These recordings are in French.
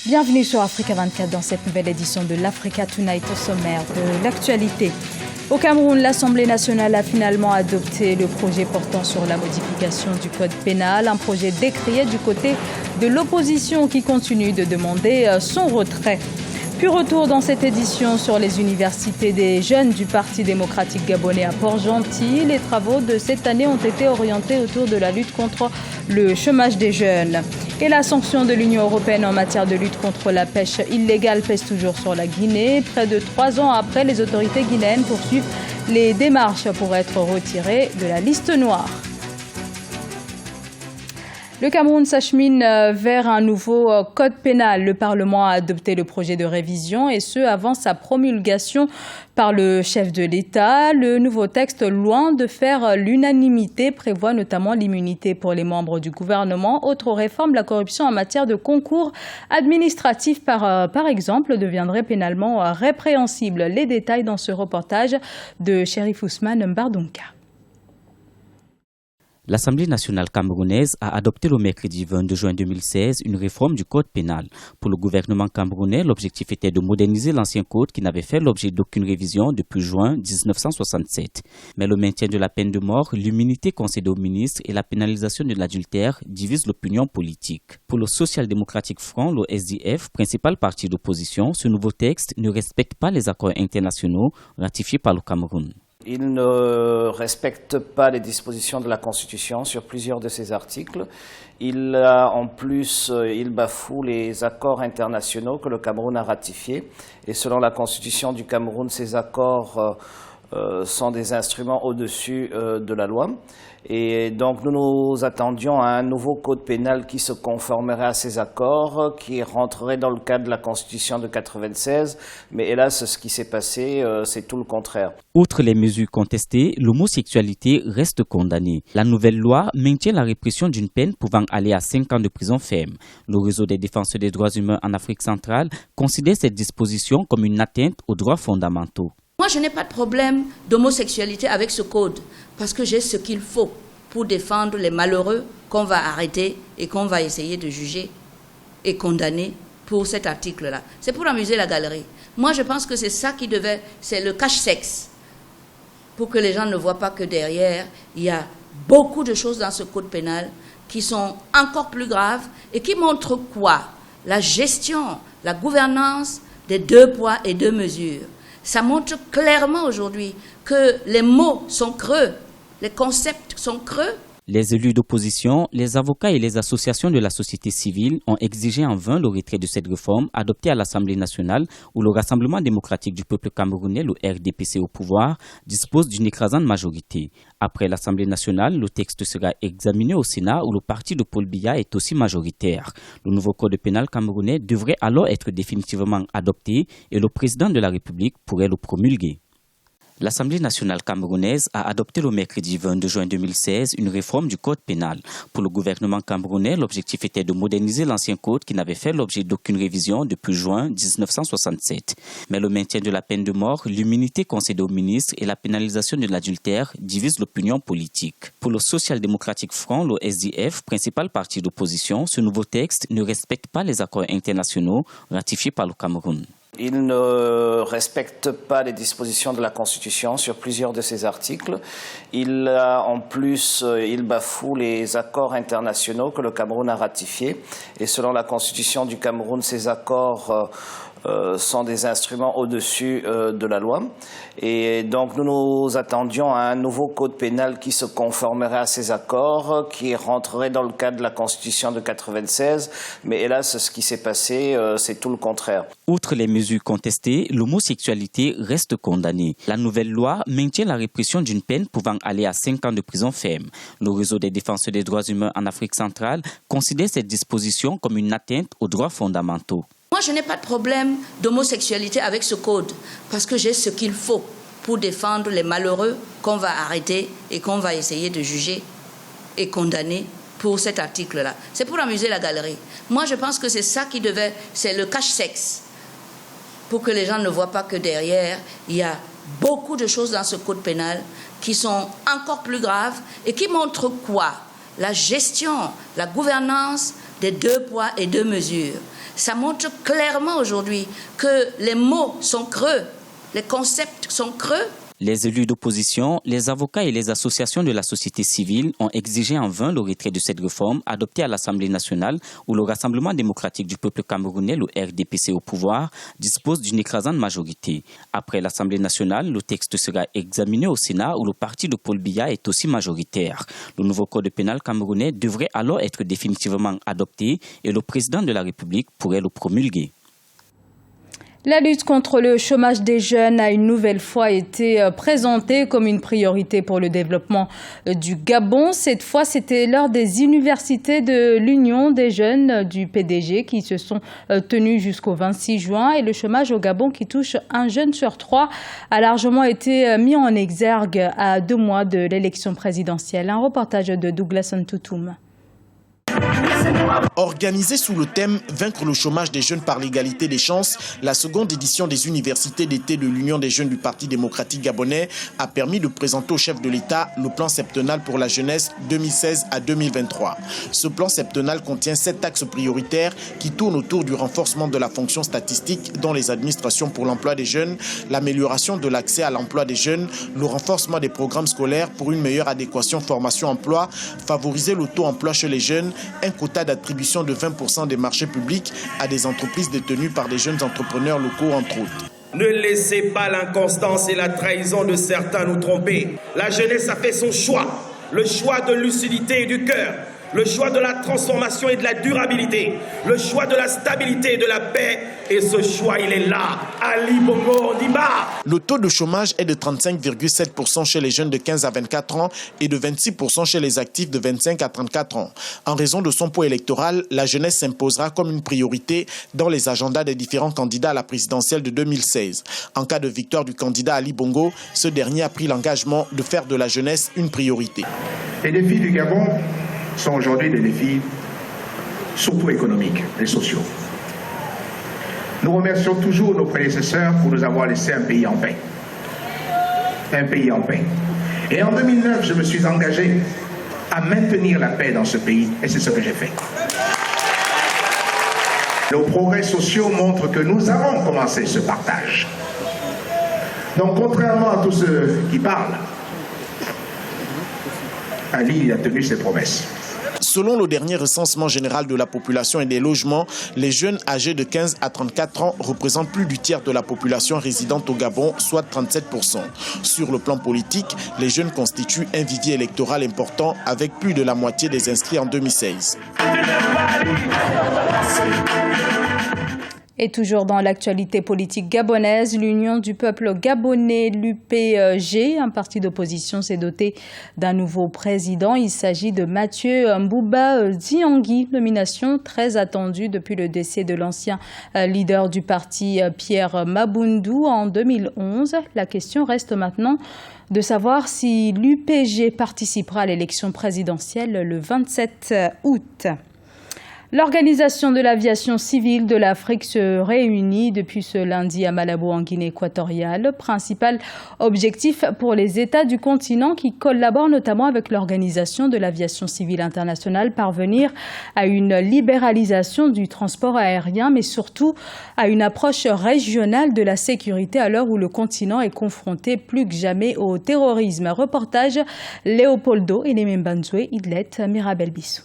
Bienvenue sur Africa 24 dans cette nouvelle édition de l'Africa Tonight au sommaire de l'actualité. Au Cameroun, l'Assemblée nationale a finalement adopté le projet portant sur la modification du code pénal, un projet décrié du côté de l'opposition qui continue de demander son retrait. Puis retour dans cette édition sur les universités des jeunes du Parti démocratique gabonais à Port-Gentil. Les travaux de cette année ont été orientés autour de la lutte contre le chômage des jeunes. Et la sanction de l'Union européenne en matière de lutte contre la pêche illégale pèse toujours sur la Guinée. Près de 3 ans après, les autorités guinéennes poursuivent les démarches pour être retirées de la liste noire. Le Cameroun s'achemine vers un nouveau code pénal. Le Parlement a adopté le projet de révision et ce avant sa promulgation par le chef de l'État. Le nouveau texte, loin de faire l'unanimité, prévoit notamment l'immunité pour les membres du gouvernement. Autre réforme, la corruption en matière de concours administratifs, par exemple, deviendrait pénalement répréhensible. Les détails dans ce reportage de Chérif Ousmane Mbardonka. L'Assemblée nationale camerounaise a adopté le mercredi 22 juin 2016 une réforme du code pénal. Pour le gouvernement camerounais, l'objectif était de moderniser l'ancien code qui n'avait fait l'objet d'aucune révision depuis juin 1967. Mais le maintien de la peine de mort, l'immunité concédée aux ministres et la pénalisation de l'adultère divisent l'opinion politique. Pour le Social-démocratique Front, le SDF, principal parti d'opposition, ce nouveau texte ne respecte pas les accords internationaux ratifiés par le Cameroun. Il ne respecte pas les dispositions de la Constitution sur plusieurs de ses articles. Il bafoue les accords internationaux que le Cameroun a ratifiés. Et selon la Constitution du Cameroun, ces accords sont des instruments au-dessus de la loi. Et donc nous nous attendions à un nouveau code pénal qui se conformerait à ces accords, qui rentrerait dans le cadre de la Constitution de 1996. Mais hélas, ce qui s'est passé, c'est tout le contraire. Outre les mesures contestées, l'homosexualité reste condamnée. La nouvelle loi maintient la répression d'une peine pouvant aller à 5 ans de prison ferme. Le réseau des défenseurs des droits humains en Afrique centrale considère cette disposition comme une atteinte aux droits fondamentaux. Moi, je n'ai pas de problème d'homosexualité avec ce code, parce que j'ai ce qu'il faut pour défendre les malheureux qu'on va arrêter et qu'on va essayer de juger et condamner pour cet article-là. C'est pour amuser la galerie. Moi, je pense que c'est ça c'est le cache-sexe, pour que les gens ne voient pas que derrière, il y a beaucoup de choses dans ce code pénal qui sont encore plus graves et qui montrent quoi? La gestion, la gouvernance des 2 poids et 2 mesures. Ça montre clairement aujourd'hui que les mots sont creux, les concepts sont creux. Les élus d'opposition, les avocats et les associations de la société civile ont exigé en vain le retrait de cette réforme adoptée à l'Assemblée nationale où le Rassemblement démocratique du peuple camerounais, le RDPC au pouvoir, dispose d'une écrasante majorité. Après l'Assemblée nationale, le texte sera examiné au Sénat où le parti de Paul Biya est aussi majoritaire. Le nouveau code pénal camerounais devrait alors être définitivement adopté et le président de la République pourrait le promulguer. L'Assemblée nationale camerounaise a adopté le mercredi 22 juin 2016 une réforme du code pénal. Pour le gouvernement camerounais, l'objectif était de moderniser l'ancien code qui n'avait fait l'objet d'aucune révision depuis juin 1967. Mais le maintien de la peine de mort, l'immunité concédée aux ministres et la pénalisation de l'adultère divisent l'opinion politique. Pour le Social-démocratique Front, le SDF, principal parti d'opposition, ce nouveau texte ne respecte pas les accords internationaux ratifiés par le Cameroun. Il ne respecte pas les dispositions de la Constitution sur plusieurs de ses articles. Il bafoue les accords internationaux que le Cameroun a ratifiés. Et selon la Constitution du Cameroun, ces accords sont des instruments au-dessus de la loi. Et donc nous nous attendions à un nouveau code pénal qui se conformerait à ces accords, qui rentrerait dans le cadre de la Constitution de 1996. Mais hélas, ce qui s'est passé, c'est tout le contraire. Outre les mesures contestées, l'homosexualité reste condamnée. La nouvelle loi maintient la répression d'une peine pouvant aller à 5 ans de prison ferme. Le réseau des défenseurs des droits humains en Afrique centrale considère cette disposition comme une atteinte aux droits fondamentaux. Moi, je n'ai pas de problème d'homosexualité avec ce code, parce que j'ai ce qu'il faut pour défendre les malheureux qu'on va arrêter et qu'on va essayer de juger et condamner pour cet article-là. C'est pour amuser la galerie. Moi, je pense que c'est ça c'est le cache-sexe, pour que les gens ne voient pas que derrière, il y a beaucoup de choses dans ce code pénal qui sont encore plus graves et qui montrent quoi? La gestion, la gouvernance des 2 poids et 2 mesures. Ça montre clairement aujourd'hui que les mots sont creux, les concepts sont creux. Les élus d'opposition, les avocats et les associations de la société civile ont exigé en vain le retrait de cette réforme adoptée à l'Assemblée nationale où le Rassemblement démocratique du peuple camerounais, le RDPC au pouvoir, dispose d'une écrasante majorité. Après l'Assemblée nationale, le texte sera examiné au Sénat où le parti de Paul Biya est aussi majoritaire. Le nouveau code pénal camerounais devrait alors être définitivement adopté et le président de la République pourrait le promulguer. La lutte contre le chômage des jeunes a une nouvelle fois été présentée comme une priorité pour le développement du Gabon. Cette fois, c'était lors des universités de l'Union des jeunes du PDG qui se sont tenues jusqu'au 26 juin. Et le chômage au Gabon qui touche un jeune sur 3 a largement été mis en exergue à 2 mois de l'élection présidentielle. Un reportage de Douglas Ntoutoum. Organisée sous le thème « Vaincre le chômage des jeunes par l'égalité des chances », la seconde édition des universités d'été de l'Union des jeunes du Parti démocratique gabonais a permis de présenter au chef de l'État le plan septennal pour la jeunesse 2016 à 2023. Ce plan septennal contient 7 axes prioritaires qui tournent autour du renforcement de la fonction statistique dans les administrations pour l'emploi des jeunes, l'amélioration de l'accès à l'emploi des jeunes, le renforcement des programmes scolaires pour une meilleure adéquation formation-emploi, favoriser l'auto-emploi chez les jeunes, un quota d'attribution de 20% des marchés publics à des entreprises détenues par des jeunes entrepreneurs locaux, entre autres. Ne laissez pas l'inconstance et la trahison de certains nous tromper. La jeunesse a fait son choix, le choix de lucidité et du cœur, le choix de la transformation et de la durabilité, le choix de la stabilité et de la paix. Et ce choix, il est là, Ali Bongo Ondimba. Le taux de chômage est de 35,7% chez les jeunes de 15 à 24 ans et de 26% chez les actifs de 25 à 34 ans. En raison de son poids électoral, la jeunesse s'imposera comme une priorité dans les agendas des différents candidats à la présidentielle de 2016. En cas de victoire du candidat Ali Bongo, ce dernier a pris l'engagement de faire de la jeunesse une priorité. Les défis du Gabon sont aujourd'hui des défis surtout économiques et sociaux. Nous remercions toujours nos prédécesseurs pour nous avoir laissé un pays en paix. Un pays en paix. Et en 2009, je me suis engagé à maintenir la paix dans ce pays, et c'est ce que j'ai fait. Nos progrès sociaux montrent que nous avons commencé ce partage. Donc, contrairement à tous ceux qui parlent, Ali a tenu ses promesses. Selon le dernier recensement général de la population et des logements, les jeunes âgés de 15 à 34 ans représentent plus du tiers de la population résidente au Gabon, soit 37%. Sur le plan politique, les jeunes constituent un vivier électoral important avec plus de la moitié des inscrits en 2016. Et toujours dans l'actualité politique gabonaise, l'Union du peuple gabonais, l'UPG, un parti d'opposition, s'est doté d'un nouveau président. Il s'agit de Mathieu Mbouba Diangui, nomination très attendue depuis le décès de l'ancien leader du parti Pierre Mabundou en 2011. La question reste maintenant de savoir si l'UPG participera à l'élection présidentielle le 27 août. L'Organisation de l'aviation civile de l'Afrique se réunit depuis ce lundi à Malabo en Guinée équatoriale. Principal objectif pour les États du continent qui collaborent notamment avec l'Organisation de l'aviation civile internationale, parvenir à une libéralisation du transport aérien, mais surtout à une approche régionale de la sécurité à l'heure où le continent est confronté plus que jamais au terrorisme. Reportage Léopoldo et Nemembanzoué, Idlet, Mirabel Bissou.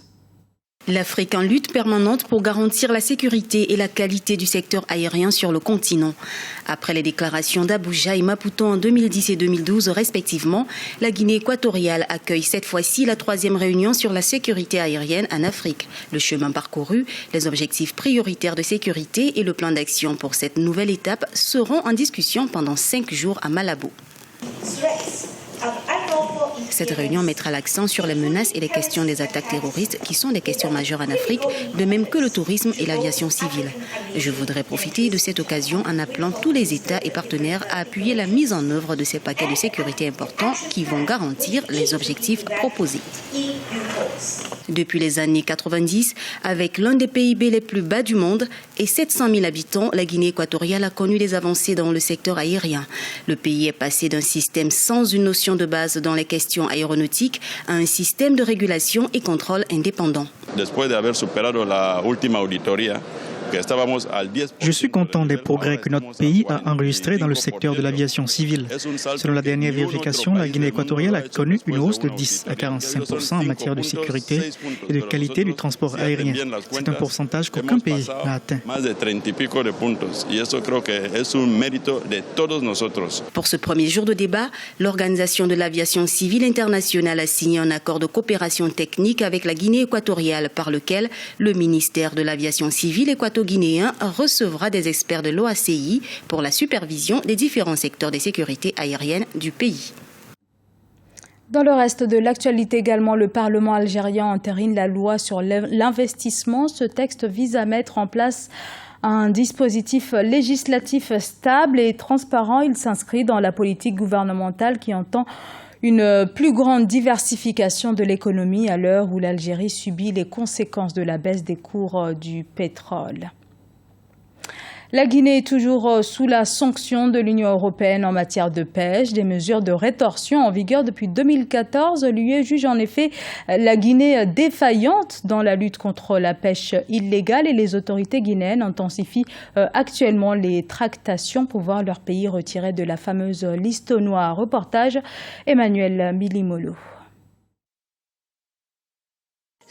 L'Afrique en lutte permanente pour garantir la sécurité et la qualité du secteur aérien sur le continent. Après les déclarations d'Abuja et Maputo en 2010 et 2012 respectivement, la Guinée équatoriale accueille cette fois-ci la 3e réunion sur la sécurité aérienne en Afrique. Le chemin parcouru, les objectifs prioritaires de sécurité et le plan d'action pour cette nouvelle étape seront en discussion pendant 5 jours à Malabo. Cette réunion mettra l'accent sur les menaces et les questions des attaques terroristes qui sont des questions majeures en Afrique, de même que le tourisme et l'aviation civile. Je voudrais profiter de cette occasion en appelant tous les États et partenaires à appuyer la mise en œuvre de ces paquets de sécurité importants qui vont garantir les objectifs proposés. Depuis les années 90, avec l'un des PIB les plus bas du monde et 700 000 habitants, la Guinée équatoriale a connu des avancées dans le secteur aérien. Le pays est passé d'un système sans une notion de base dans les questions aéronautiques à un système de régulation et contrôle indépendant. Después de haber superado la última auditoría, Je suis content des progrès que notre pays a enregistrés dans le secteur de l'aviation civile. Selon la dernière vérification, la Guinée équatoriale a connu une hausse de 10 à 45% en matière de sécurité et de qualité du transport aérien. C'est un pourcentage qu'aucun pays n'a atteint. Pour ce premier jour de débat, l'Organisation de l'aviation civile internationale a signé un accord de coopération technique avec la Guinée équatoriale par lequel le ministère de l'aviation civile équato-guinéen recevra des experts de l'OACI pour la supervision des différents secteurs de sécurité aérienne du pays. Dans le reste de l'actualité également, le Parlement algérien entérine la loi sur l'investissement. Ce texte vise à mettre en place un dispositif législatif stable et transparent. Il s'inscrit dans la politique gouvernementale qui entend une plus grande diversification de l'économie à l'heure où l'Algérie subit les conséquences de la baisse des cours du pétrole. La Guinée est toujours sous la sanction de l'Union européenne en matière de pêche. Des mesures de rétorsion en vigueur depuis 2014. L'UE juge en effet la Guinée défaillante dans la lutte contre la pêche illégale et les autorités guinéennes intensifient actuellement les tractations pour voir leur pays retiré de la fameuse liste noire. Reportage Emmanuel Milimolo.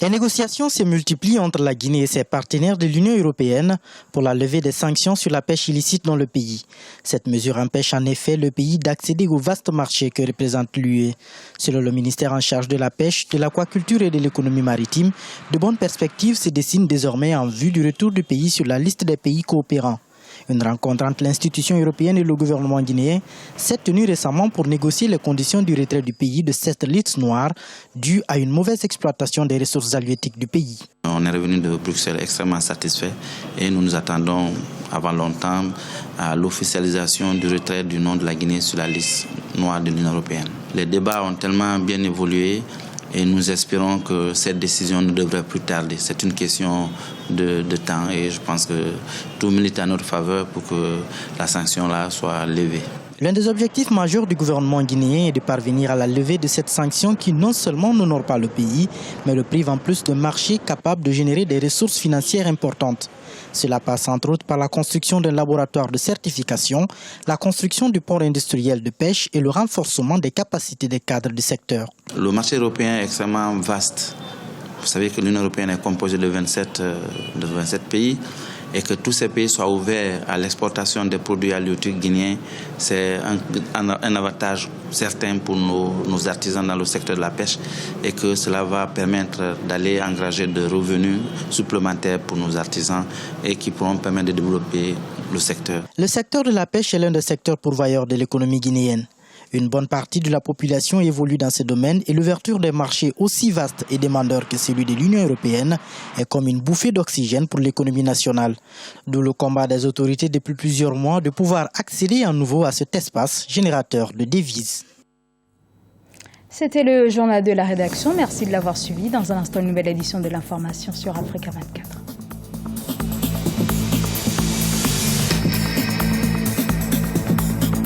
Les négociations se multiplient entre la Guinée et ses partenaires de l'Union européenne pour la levée des sanctions sur la pêche illicite dans le pays. Cette mesure empêche en effet le pays d'accéder au vaste marché que représente l'UE. Selon le ministère en charge de la pêche, de l'aquaculture et de l'économie maritime, de bonnes perspectives se dessinent désormais en vue du retour du pays sur la liste des pays coopérants. Une rencontre entre l'institution européenne et le gouvernement guinéen s'est tenue récemment pour négocier les conditions du retrait du pays de cette liste noire due à une mauvaise exploitation des ressources halieutiques du pays. On est revenu de Bruxelles extrêmement satisfait et nous nous attendons avant longtemps à l'officialisation du retrait du nom de la Guinée sur la liste noire de l'Union européenne. Les débats ont tellement bien évolué et nous espérons que cette décision ne devrait plus tarder. C'est une question de temps et je pense que tout milite à notre faveur pour que la sanction-là soit levée. L'un des objectifs majeurs du gouvernement guinéen est de parvenir à la levée de cette sanction qui non seulement n'honore pas le pays, mais le prive en plus de marchés capables de générer des ressources financières importantes. Cela passe entre autres par la construction d'un laboratoire de certification, la construction du port industriel de pêche et le renforcement des capacités des cadres du secteur. Le marché européen est extrêmement vaste. Vous savez que l'Union européenne est composée de 27 pays. Et que tous ces pays soient ouverts à l'exportation des produits halieutiques guinéens, c'est un avantage certain pour nos artisans dans le secteur de la pêche et que cela va permettre d'aller engager de revenus supplémentaires pour nos artisans et qui pourront permettre de développer le secteur. Le secteur de la pêche est l'un des secteurs pourvoyeurs de l'économie guinéenne. Une bonne partie de la population évolue dans ce domaine et l'ouverture des marchés aussi vastes et demandeurs que celui de l'Union européenne est comme une bouffée d'oxygène pour l'économie nationale. D'où le combat des autorités depuis plusieurs mois de pouvoir accéder à nouveau à cet espace générateur de devises. C'était le journal de la rédaction. Merci de l'avoir suivi. Dans un instant, une nouvelle édition de l'information sur Africa 24.